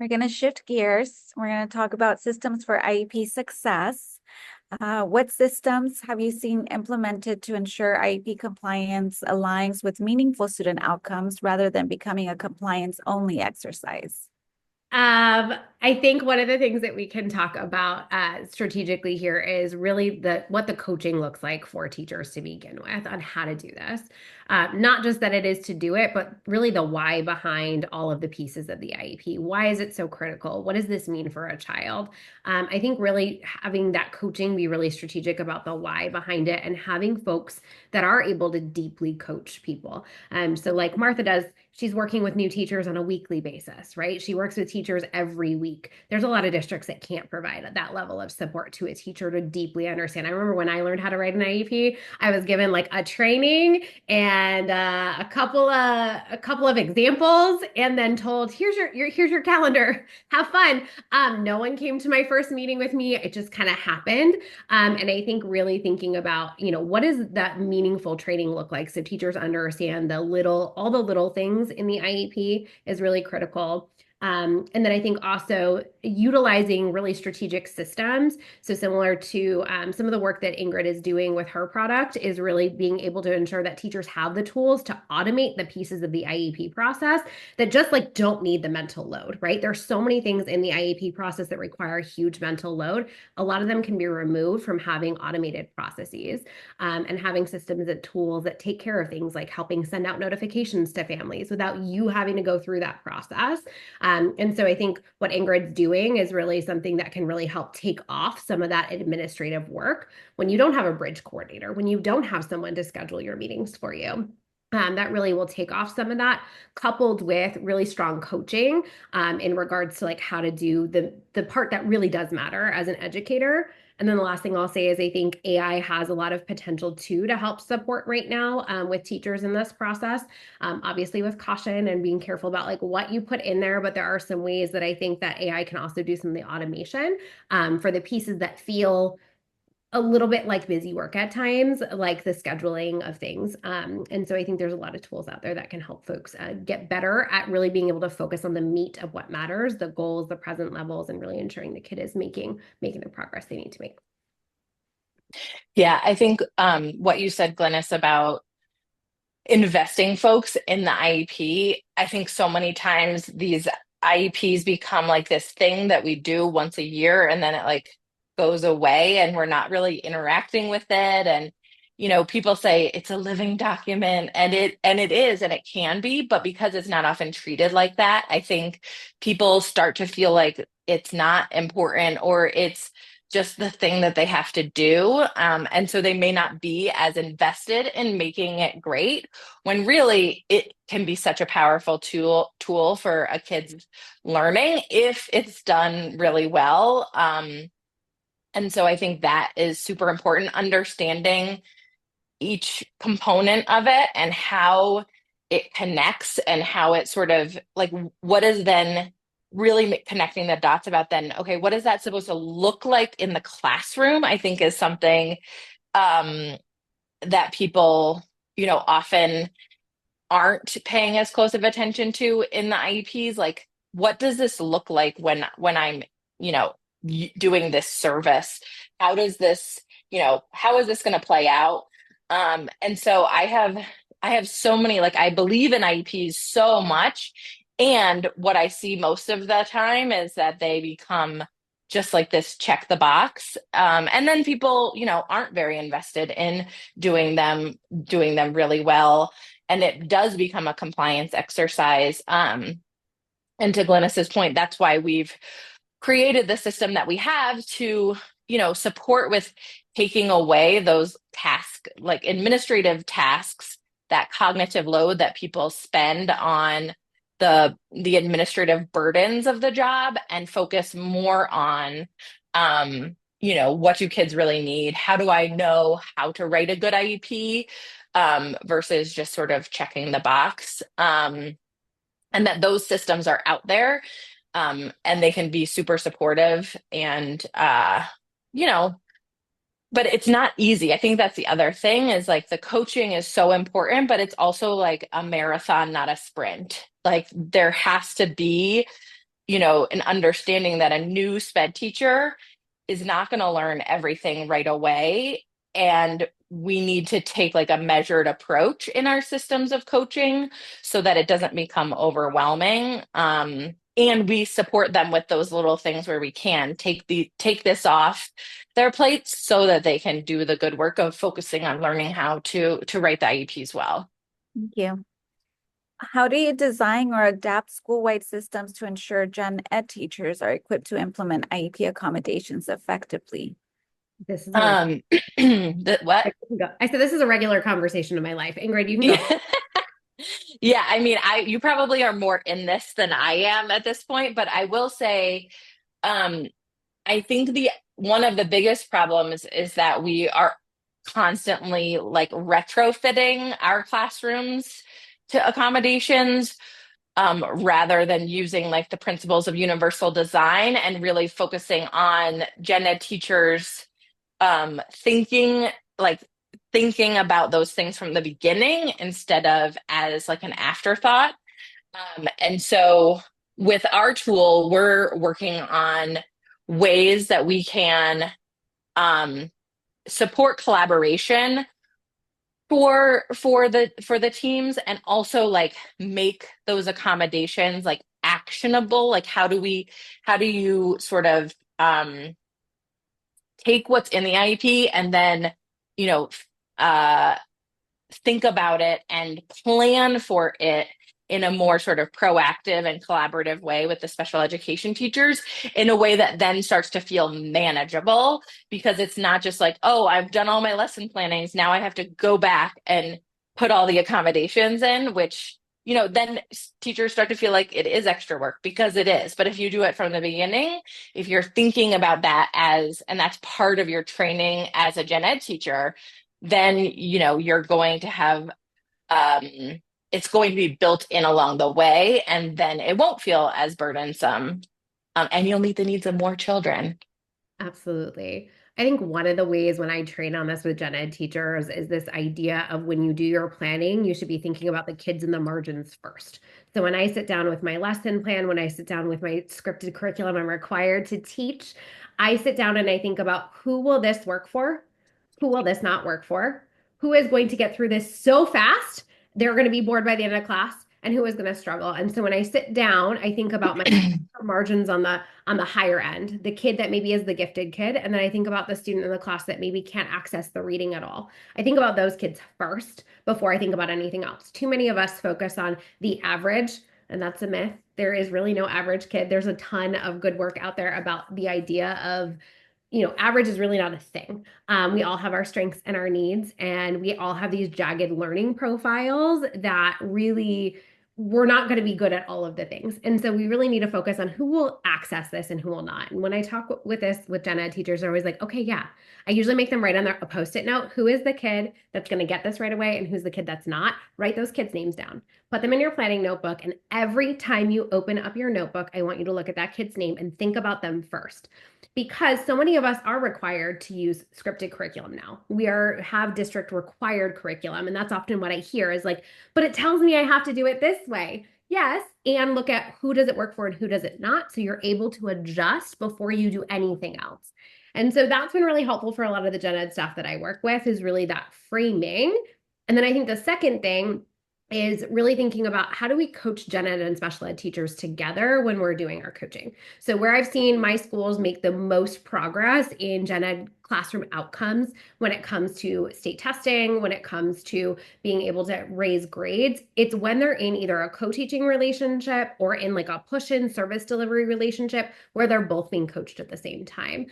We're going to shift gears. We're going to talk about systems for IEP success. What systems have you seen implemented to ensure IEP compliance aligns with meaningful student outcomes rather than becoming a compliance-only exercise? I think one of the things that we can talk about strategically here is really what the coaching looks like for teachers to begin with on how to do this. Not just that it is to do it, but really the why behind all of the pieces of the IEP. Why is it so critical? What does this mean for a child? I think really having that coaching be really strategic about the why behind it and having folks that are able to deeply coach people. So like Martha does, she's working with new teachers on a weekly basis, right? She works with teachers every week. There's a lot of districts that can't provide that level of support to a teacher to deeply understand. I remember when I learned how to write an IEP, I was given like a training and a couple of examples, and then told, here's your calendar. Have fun. No one came to my first meeting with me. It just kind of happened. And I think really thinking about, what does that meaningful training look like so teachers understand all the little things in the IEP is really critical. And then I think also utilizing really strategic systems. So similar to some of the work that Ingrid is doing with her product is really being able to ensure that teachers have the tools to automate the pieces of the IEP process that just like don't need the mental load, right? There's so many things in the IEP process that require a huge mental load. A lot of them can be removed from having automated processes and having systems and tools that take care of things like helping send out notifications to families without you having to go through that process. And so I think what Ingrid's doing is really something that can really help take off some of that administrative work when you don't have a bridge coordinator, when you don't have someone to schedule your meetings for you. That really will take off some of that, coupled with really strong coaching in regards to like how to do the part that really does matter as an educator. And then the last thing I'll say is I think AI has a lot of potential too to help support right now with teachers in this process. Obviously with caution and being careful about like what you put in there, but there are some ways that I think that AI can also do some of the automation for the pieces that feel a little bit like busy work at times, like the scheduling of things. And so I think there's a lot of tools out there that can help folks get better at really being able to focus on the meat of what matters, the goals, the present levels, and really ensuring the kid is making the progress they need to make. Yeah, I think what you said, Glennis, about investing folks in the IEP, I think so many times these IEPs become like this thing that we do once a year and then it like goes away and we're not really interacting with it. And, people say it's a living document and it is and it can be, but because it's not often treated like that, I think people start to feel like it's not important or it's just the thing that they have to do. And so they may not be as invested in making it great when really it can be such a powerful tool for a kid's learning if it's done really well. And so I think that is super important, understanding each component of it and how it connects and how it sort of like what is then really connecting the dots about then, okay, what is that supposed to look like in the classroom? I think is something um, that people, often aren't paying as close of attention to in the IEPs. Like, what does this look like when I'm, doing this service? How does this, how is this going to play out? And so I have so many, like I believe in IEPs so much. And what I see most of the time is that they become just like this check the box. And then people, aren't very invested in doing them really well. And it does become a compliance exercise. And to Glennis's point, that's why we've created the system that we have to, support with taking away those tasks, like administrative tasks, that cognitive load that people spend on the administrative burdens of the job and focus more on what do kids really need? How do I know how to write a good IEP versus just sort of checking the box? And that those systems are out there and they can be super supportive and you know but it's not easy. I think that's the other thing is like the coaching is so important, but it's also like a marathon, not a sprint. Like there has to be, an understanding that a new sped teacher is not going to learn everything right away. And we need to take like a measured approach in our systems of coaching so that it doesn't become overwhelming. And we support them with those little things where we can take this off their plates so that they can do the good work of focusing on learning how to write the IEPs well. Thank you. How do you design or adapt school-wide systems to ensure gen ed teachers are equipped to implement IEP accommodations effectively? This is What? I said this is a regular conversation in my life. Ingrid, you can go. Yeah. Yeah, I mean, you probably are more in this than I am at this point, but I will say, um, I think the one of the biggest problems is that we are constantly like retrofitting our classrooms to accommodations, rather than using like the principles of universal design and really focusing on gen ed teachers, thinking like thinking about those things from the beginning instead of as like an afterthought. And so with our tool, we're working on ways that we can, um, support collaboration for the teams, and also like make those accommodations like actionable. Like how do you sort of, take what's in the IEP and then, you know, uh, think about it and plan for it in a more sort of proactive and collaborative way with the special education teachers, in a way that then starts to feel manageable, because it's not just like, oh, I've done all my lesson plannings, now I have to go back and put all the accommodations in, which, then teachers start to feel like it is extra work, because it is. But if you do it from the beginning, if you're thinking about that and that's part of your training as a gen ed teacher, then you're going to have, it's going to be built in along the way, and then it won't feel as burdensome, and you'll meet the needs of more children. Absolutely. I think one of the ways when I train on this with gen ed teachers is this idea of when you do your planning, you should be thinking about the kids in the margins first. So when I sit down with my lesson plan, when I sit down with my scripted curriculum I'm required to teach, I sit down and I think about who will this work for? Who will this not work for? Who is going to get through this so fast, they're going to be bored by the end of class, and who is going to struggle. And so when I sit down, I think about my margins on the higher end, the kid that maybe is the gifted kid, and then I think about the student in the class that maybe can't access the reading at all. I think about those kids first before I think about anything else. Too many of us focus on the average, and that's a myth. There is really no average kid. There's a ton of good work out there about the idea of, average is really not a thing. We all have our strengths and our needs, and we all have these jagged learning profiles that really we're not going to be good at all of the things. And so we really need to focus on who will access this and who will not. And when I talk with gen ed teachers, they're always like, okay, yeah. I usually make them write on a post-it note, who is the kid that's going to get this right away and who's the kid that's not. Write those kids' names down. Put them in your planning notebook. And every time you open up your notebook, I want you to look at that kid's name and think about them first. Because so many of us are required to use scripted curriculum now. We have district required curriculum. And that's often what I hear is like, but it tells me I have to do it this way. Yes. And look at who does it work for and who does it not. So you're able to adjust before you do anything else. And so that's been really helpful for a lot of the gen ed staff that I work with, is really that framing. And then I think the second thing is really thinking about how do we coach gen ed and special ed teachers together when we're doing our coaching. So where I've seen my schools make the most progress in gen ed classroom outcomes when it comes to state testing, when it comes to being able to raise grades, it's when they're in either a co-teaching relationship or in like a push-in service delivery relationship where they're both being coached at the same time.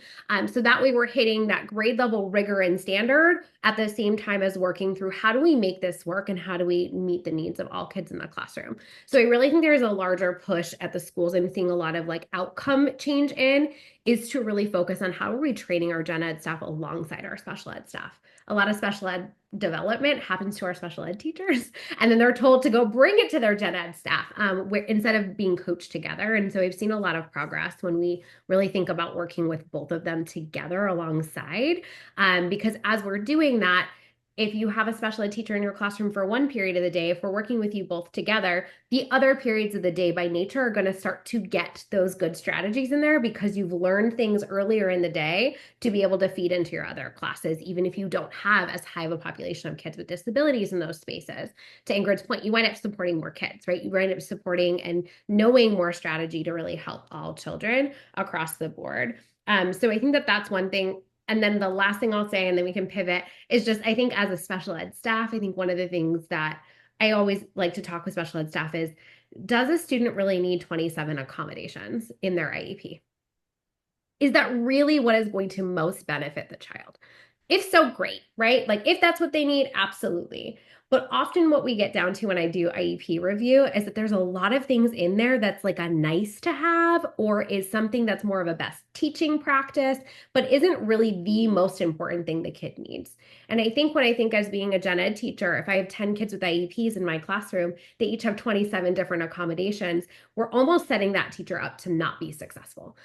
So that way we're hitting that grade level rigor and standard at the same time as working through how do we make this work and how do we meet the needs of all kids in the classroom. So I really think there's a larger push at the schools. I'm seeing a lot of like outcome change is to really focus on how are we training our gen ed staff alongside our special ed staff. A lot of special ed development happens to our special ed teachers, and then they're told to go bring it to their gen ed staff, instead of being coached together. And so I've seen a lot of progress when we really think about working with both of them together alongside, because as we're doing that, if you have a special ed teacher in your classroom for one period of the day, if we're working with you both together, the other periods of the day by nature are going to start to get those good strategies in there because you've learned things earlier in the day to be able to feed into your other classes, even if you don't have as high of a population of kids with disabilities in those spaces. To Ingrid's point, you wind up supporting more kids, right? You wind up supporting and knowing more strategy to really help all children across the board. So I think that that's one thing. And then the last thing I'll say, and then we can pivot, is just I think as a special ed staff, I think one of the things that I always like to talk with special ed staff is, does a student really need 27 accommodations in their IEP? Is that really what is going to most benefit the child? If so, great, right? Like if that's what they need, absolutely. But often what we get down to when I do IEP review is that there's a lot of things in there that's like a nice to have or is something that's more of a best teaching practice, but isn't really the most important thing the kid needs. And I think when I think as being a gen ed teacher, if I have 10 kids with IEPs in my classroom, they each have 27 different accommodations, we're almost setting that teacher up to not be successful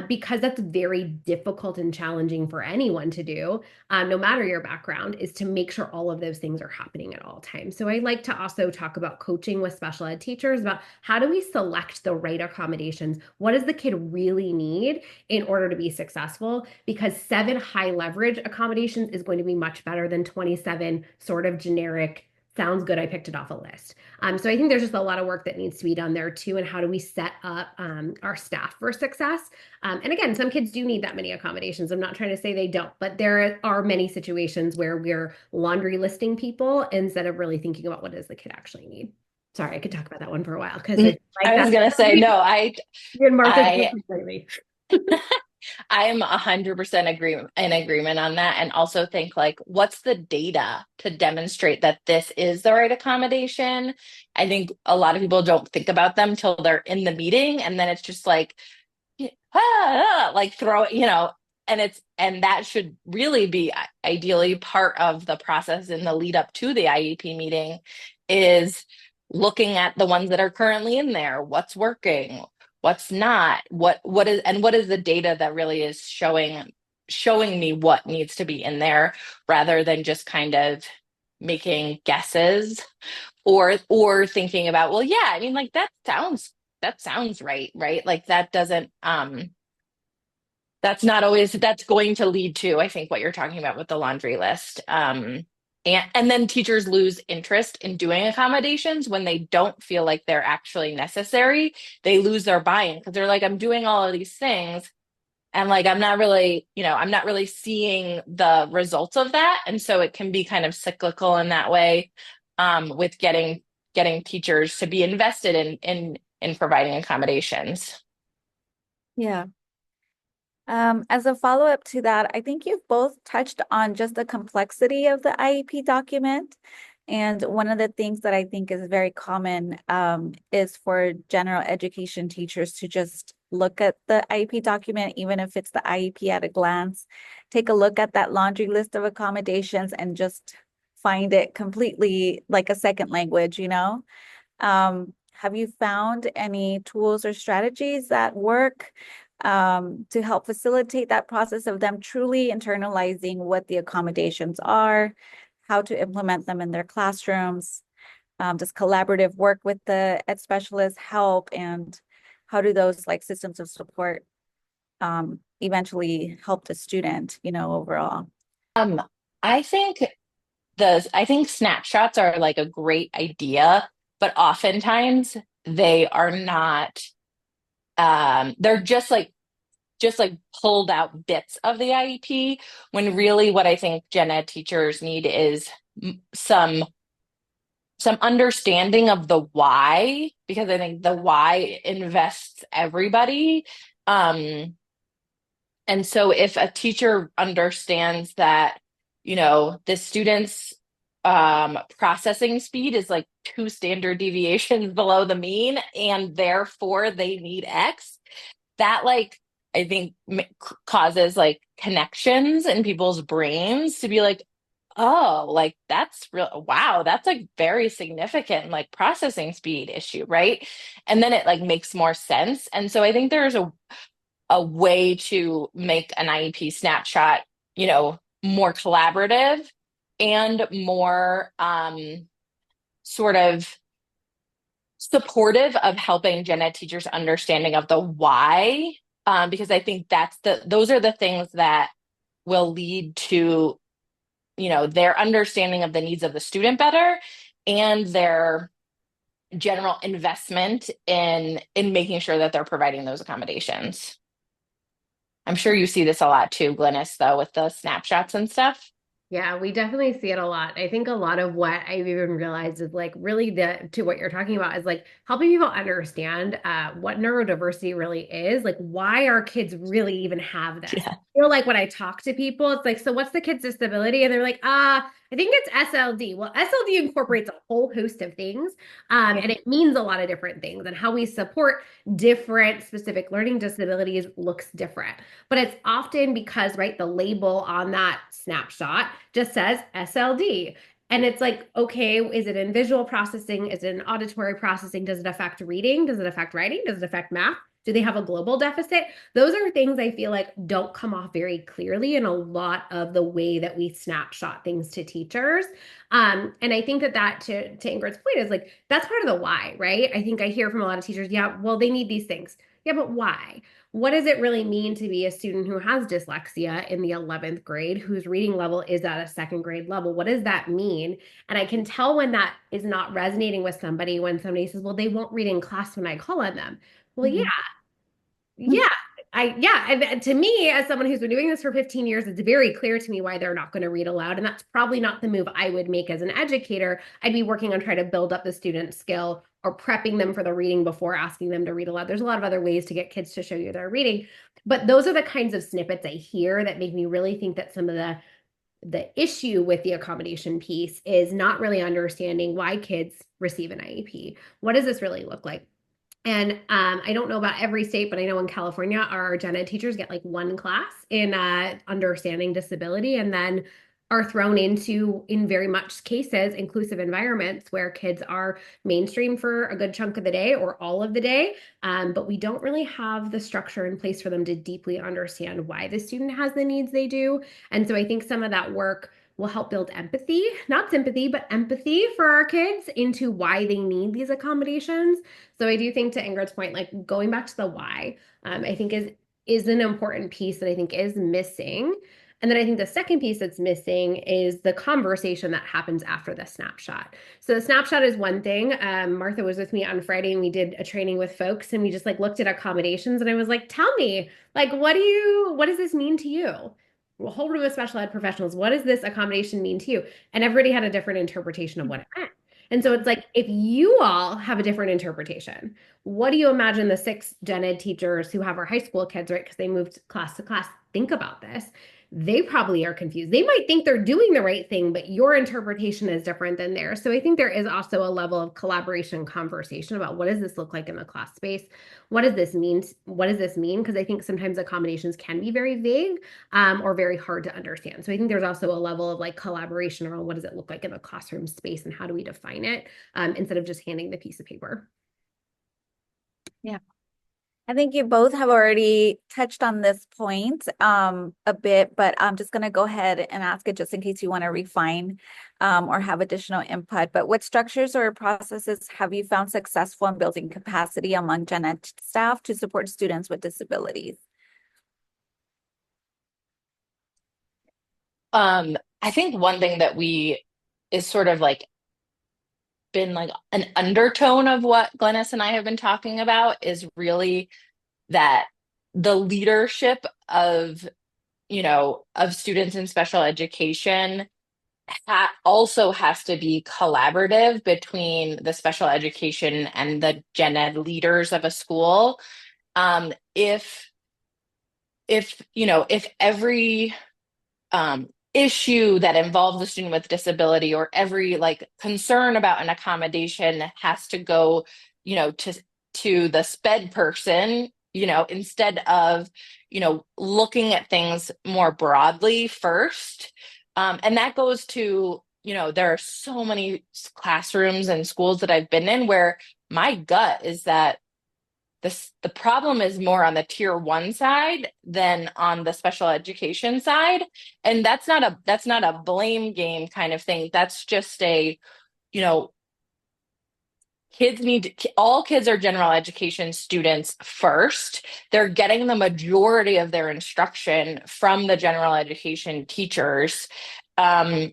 because that's very difficult and challenging for anyone to do, no matter your background, is to make sure all of those things are happening at all times. So I like to also talk about coaching with special ed teachers about how do we select the right accommodations? What does the kid really need in order to be successful? Because 7 high leverage accommodations is going to be much better than 27 sort of generic, sounds good, I picked it off a list. So I think there's just a lot of work that needs to be done there too, and how do we set up our staff for success? And again, some kids do need that many accommodations. I'm not trying to say they don't, but there are many situations where we're laundry listing people instead of really thinking about what does the kid actually need. Sorry, I could talk about that one for a while because it's like I was gonna say no. Martha's I am 100% in agreement on that, and also think like, what's the data to demonstrate that this is the right accommodation? I think a lot of people don't think about them till they're in the meeting, and then it's just like, like throw it, and that should really be ideally part of the process in the lead up to the IEP meeting, is looking at the ones that are currently in there, what's working, what's not, what is the data that really is showing me what needs to be in there, rather than just kind of making guesses or thinking about, well, yeah, I mean, like that sounds right? Like that doesn't that's not always, that's going to lead to, I think, what you're talking about with the laundry list. And then teachers lose interest in doing accommodations when they don't feel like they're actually necessary. They lose their buy-in because they're like, I'm doing all of these things and like I'm not really seeing the results of that. And so it can be kind of cyclical in that way, with getting teachers to be invested in providing accommodations. Yeah. As a follow-up to that, I think you've both touched on just the complexity of the IEP document. And one of the things that I think is very common is for general education teachers to just look at the IEP document, even if it's the IEP at a glance, take a look at that laundry list of accommodations and just find it completely like a second language, Have you found any tools or strategies that work to help facilitate that process of them truly internalizing what the accommodations are, how to implement them in their classrooms? Does collaborative work with the ed specialists help? And how do those like systems of support eventually help the student, overall? Um, I think I think snapshots are like a great idea, but oftentimes they are not, they're just like pulled out bits of the IEP, when really what I think gen ed teachers need is some understanding of the why, because I think the why invests everybody. And so if a teacher understands that, the student's processing speed is like 2 standard deviations below the mean, and therefore they need X, that like I think causes like connections in people's brains to be like, oh, like that's real, wow, that's like very significant like processing speed issue, right? And then it like makes more sense. And so I think there's a way to make an IEP snapshot, more collaborative, and more sort of supportive of helping gen ed teachers understanding of the why, because I think those are the things that will lead to, their understanding of the needs of the student better, and their general investment in making sure that they're providing those accommodations. I'm sure you see this a lot too, Glynis, though, with the snapshots and stuff. Yeah, we definitely see it a lot. I think a lot of what I've even realized is like really to what you're talking about is like helping people understand what neurodiversity really is, like why our kids really even have this. Yeah. I feel like when I talk to people, it's like, so what's the kid's disability? And they're like, I think it's SLD. Well, SLD incorporates a whole host of things, and it means a lot of different things, and how we support different specific learning disabilities looks different. But it's often because, right, the label on that snapshot just says SLD. And it's like, okay, is it in visual processing? Is it in auditory processing? Does it affect reading? Does it affect writing? Does it affect math? Do they have a global deficit? Those are things I feel like don't come off very clearly in a lot of the way that we snapshot things to teachers. And I think that to Ingrid's point is like, that's part of the why, right? I think I hear from a lot of teachers, yeah, well, they need these things. Yeah, but why? What does it really mean to be a student who has dyslexia in the 11th grade, whose reading level is at a second grade level? What does that mean? And I can tell when that is not resonating with somebody when somebody says, well, they won't read in class when I call on them. Well, yeah, yeah. And to me, as someone who's been doing this for 15 years, it's very clear to me why they're not going to read aloud. And that's probably not the move I would make as an educator. I'd be working on trying to build up the student skill or prepping them for the reading before asking them to read aloud. There's a lot of other ways to get kids to show you their reading. But those are the kinds of snippets I hear that make me really think that some of the issue with the accommodation piece is not really understanding why kids receive an IEP. What does this really look like? And I don't know about every state, but I know in California, our gen ed teachers get like one class in understanding disability, and then are thrown into, in very much cases, inclusive environments where kids are mainstream for a good chunk of the day or all of the day. But we don't really have the structure in place for them to deeply understand why the student has the needs they do. And so I think some of that work will help build empathy, not sympathy, but empathy for our kids into why they need these accommodations. So I do think, to Ingrid's point, like going back to the why, I think is an important piece that I think is missing. And then I think the second piece that's missing is the conversation that happens after the snapshot. So the snapshot is one thing. Martha was with me on Friday and we did a training with folks and we just like looked at accommodations and I was like, tell me, like, what does this mean to you? Well, whole room of special ed professionals, what does this accommodation mean to you? And everybody had a different interpretation of what it meant. And so it's like, if you all have a different interpretation, what do you imagine the 6 gen ed teachers who have our high school kids, right? Because they moved class to class, think about this. They probably are confused. They might think they're doing the right thing, but your interpretation is different than theirs. So I think there is also a level of collaboration conversation about what does this look like in the class space? What does this mean? What does this mean? Because I think sometimes accommodations can be very vague or very hard to understand. So I think there's also a level of like collaboration around what does it look like in the classroom space and how do we define it instead of just handing the piece of paper. Yeah. I think you both have already touched on this point a bit, but I'm just going to go ahead and ask it just in case you want to refine or have additional input. But what structures or processes have you found successful in building capacity among gen ed staff to support students with disabilities? I think one thing that is sort of like been like an undertone of what Glennis and I have been talking about is really that the leadership of students in special education also has to be collaborative between the special education and the gen ed leaders of a school. If every issue that involves a student with disability or every like concern about an accommodation has to go, to the SPED person, instead of, looking at things more broadly first. And that goes to, there are so many classrooms and schools that I've been in where my gut is that the problem is more on the tier one side than on the special education side. And that's not a blame game kind of thing. That's just a, you know, all kids are general education students first. They're getting the majority of their instruction from the general education teachers. Um,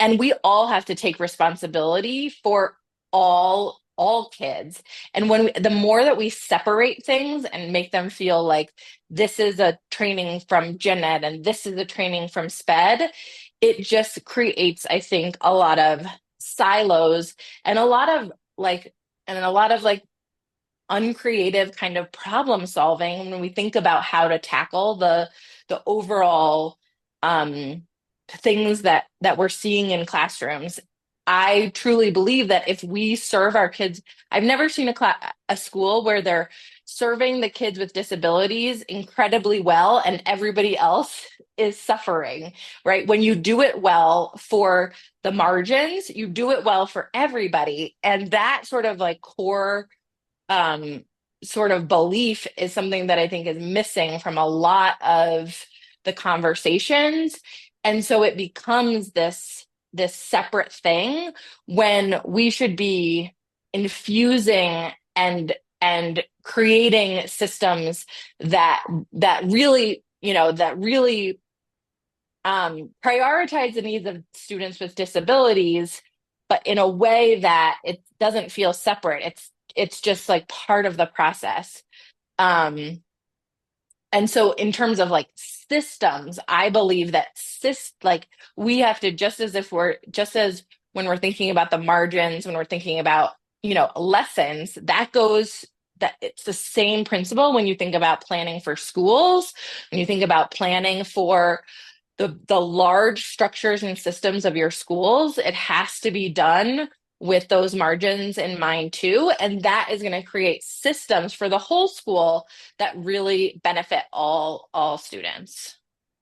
and we all have to take responsibility for all kids. And the more that we separate things and make them feel like this is a training from gen ed and this is a training from sped, it just creates, I think, a lot of silos and a lot of like uncreative kind of problem solving when we think about how to tackle the overall things that we're seeing in classrooms. I truly believe that if we serve our kids, I've never seen a school where they're serving the kids with disabilities incredibly well and everybody else is suffering, right? When you do it well for the margins, you do it well for everybody. And that sort of like core sort of belief is something that I think is missing from a lot of the conversations. And so it becomes this separate thing when we should be infusing and creating systems that really, prioritize the needs of students with disabilities, but in a way that it doesn't feel separate. It's just like part of the process. And so in terms of like systems, I believe that we have to, just as when we're thinking about the margins, when we're thinking about, lessons, that it's the same principle when you think about planning for schools, when you think about planning for the large structures and systems of your schools. It has to be done with those margins in mind too. And that is going to create systems for the whole school that really benefit all students.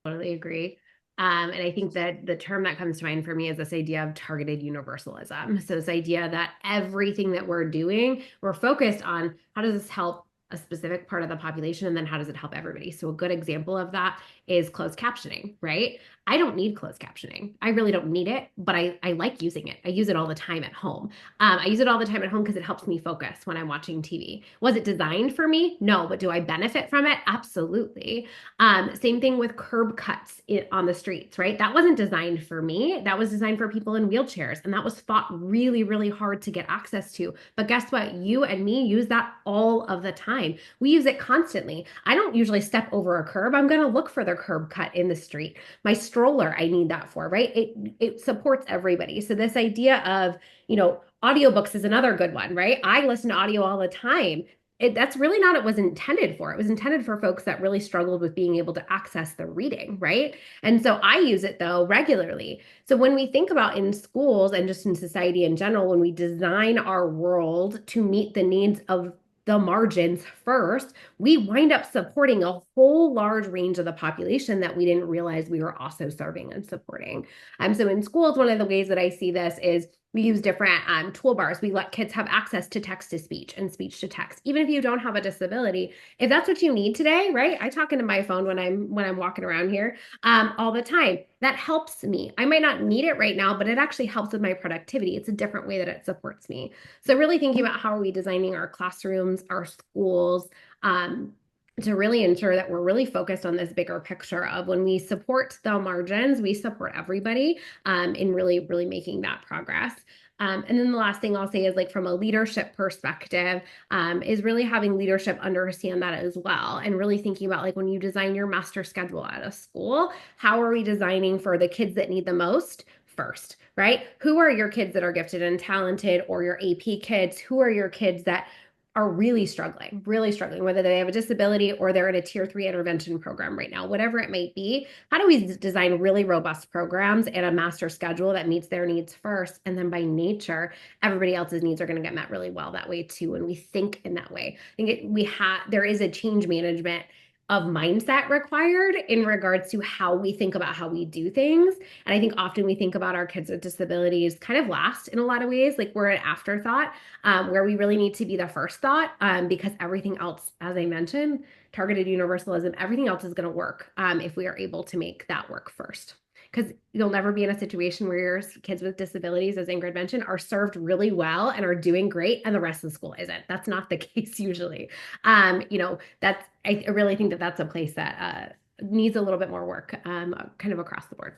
Totally agree. And I think that the term that comes to mind for me is this idea of targeted universalism. So this idea that everything that we're doing, we're focused on how does this help a specific part of the population, and then how does it help everybody? So a good example of that is closed captioning, right? I don't need closed captioning. I really don't need it, but I like using it. I use it all the time at home. I use it all the time at home because it helps me focus when I'm watching TV. Was it designed for me? No, but do I benefit from it? Absolutely. Same thing with curb cuts on the streets, right? That wasn't designed for me. That was designed for people in wheelchairs. And that was fought really, really hard to get access to. But guess what? You and me use that all of the time. We use it constantly. I don't usually step over a curb. I'm going to look for the curb cut in the street. My stroller, I need that for, right? It supports everybody. So this idea of, audiobooks is another good one, right? I listen to audio all the time. That's really not what it was intended for. It was intended for folks that really struggled with being able to access the reading, right? And so I use it though regularly. So when we think about in schools and just in society in general, when we design our world to meet the needs of the margins first, we wind up supporting a whole large range of the population that we didn't realize we were also serving and supporting. So in schools, one of the ways that I see this is we use different toolbars. We let kids have access to text to speech and speech to text, even if you don't have a disability. If that's what you need today, right? I talk into my phone when I'm walking around here all the time. That helps me. I might not need it right now, but it actually helps with my productivity. It's a different way that it supports me. So really thinking about how are we designing our classrooms, our schools, to really ensure that we're really focused on this bigger picture of when we support the margins, we support everybody in really, really making that progress. And then the last thing I'll say is like from a leadership perspective is really having leadership understand that as well. And really thinking about like when you design your master schedule at a school, how are we designing for the kids that need the most first, right? Who are your kids that are gifted and talented, or your AP kids? Who are your kids that are really struggling, whether they have a disability or they're in a tier 3 intervention program right now, whatever it might be? How do we design really robust programs and a master schedule that meets their needs first? And then by nature, everybody else's needs are going to get met really well that way too. When we think in that way, I think there is a change management of mindset required in regards to how we think about how we do things. And I think often we think about our kids with disabilities kind of last in a lot of ways, like we're an afterthought, where we really need to be the first thought, because everything else, as I mentioned, targeted universalism, everything else is going to work if we are able to make that work first. Because you'll never be in a situation where your kids with disabilities, as Ingrid mentioned, are served really well and are doing great, and the rest of the school isn't. That's not the case usually. That's I really think that that's a place that needs a little bit more work, kind of across the board.